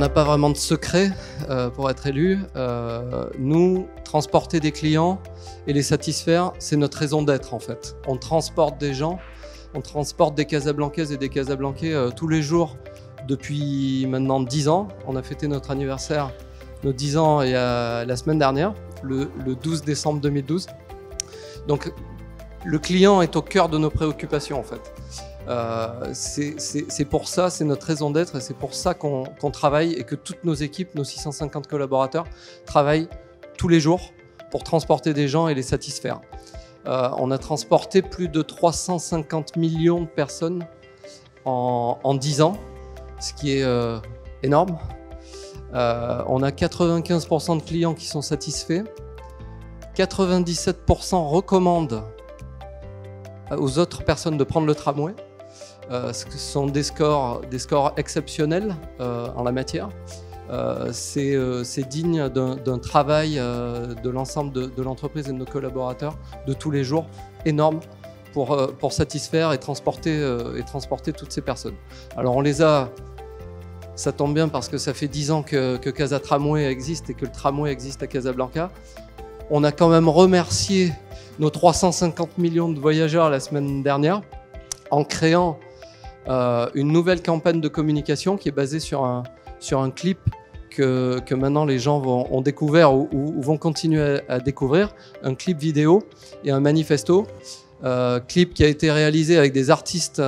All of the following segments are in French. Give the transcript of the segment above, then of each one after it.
On n'a pas vraiment de secret pour être élu. Nous, transporter des clients et les satisfaire, c'est notre raison d'être en fait. On transporte des gens, on transporte des Casablancaises et des Casablancais tous les jours depuis maintenant 10 ans. On a fêté notre anniversaire, nos 10 ans la semaine dernière, le 12 décembre 2012. Donc le client est au cœur de nos préoccupations en fait. C'est pour ça, c'est notre raison d'être et c'est pour ça qu'on travaille et que toutes nos équipes, nos 650 collaborateurs, travaillent tous les jours pour transporter des gens et les satisfaire. On a transporté plus de 350 millions de personnes en 10 ans, ce qui est énorme. On a 95% de clients qui sont satisfaits. 97% recommandent aux autres personnes de prendre le tramway. Ce sont des scores exceptionnels en la matière. C'est digne d'un travail de l'ensemble de l'entreprise et de nos collaborateurs de tous les jours, énorme pour satisfaire et transporter toutes ces personnes. Alors on les a, ça tombe bien parce que ça fait 10 ans que Casa Tramway existe et que le tramway existe à Casablanca. On a quand même remercié nos 350 millions de voyageurs la semaine dernière en créant une nouvelle campagne de communication qui est basée sur un clip que maintenant les gens ont découvert ou vont continuer à découvrir, un clip vidéo et un manifesto, clip qui a été réalisé avec des artistes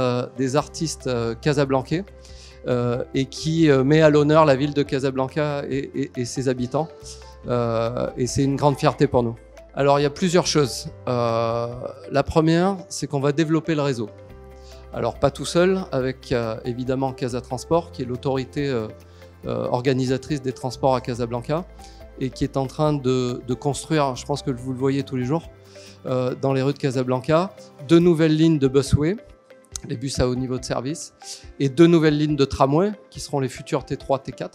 casablancais et qui met à l'honneur la ville de Casablanca et ses habitants. Et c'est une grande fierté pour nous. Alors il y a plusieurs choses. La première, c'est qu'on va développer le réseau. Alors pas tout seul, avec évidemment Casa Transport, qui est l'autorité organisatrice des transports à Casablanca et qui est en train de construire, je pense que vous le voyez tous les jours, dans les rues de Casablanca, 2 nouvelles lignes de busway, les bus à haut niveau de service, et 2 nouvelles lignes de tramway, qui seront les futurs T3, T4.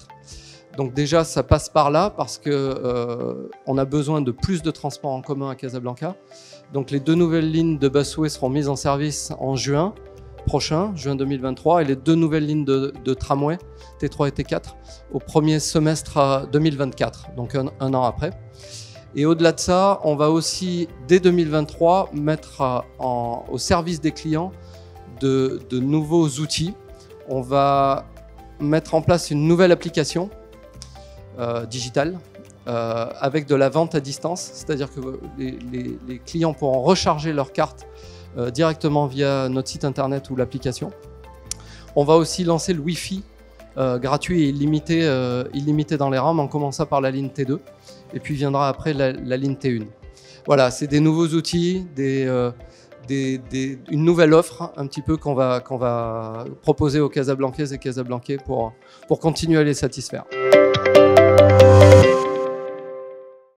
Donc déjà, ça passe par là parce qu'on a besoin de plus de transports en commun à Casablanca. Donc les 2 nouvelles lignes de busway seront mises en service en juin prochain, juin 2023, et les 2 nouvelles lignes de tramway, T3 et T4, au premier semestre 2024, donc un an après. Et au-delà de ça, on va aussi, dès 2023, mettre au service des clients de nouveaux outils. On va mettre en place une nouvelle application digitale avec de la vente à distance, c'est-à-dire que les clients pourront recharger leur carte directement via notre site internet ou l'application. On va aussi lancer le Wi-Fi gratuit et illimité dans les rames, en commençant par la ligne T2 et puis viendra après la ligne T1. Voilà, c'est des nouveaux outils, une nouvelle offre un petit peu qu'on va proposer aux Casablancaises et Casablancais pour continuer à les satisfaire.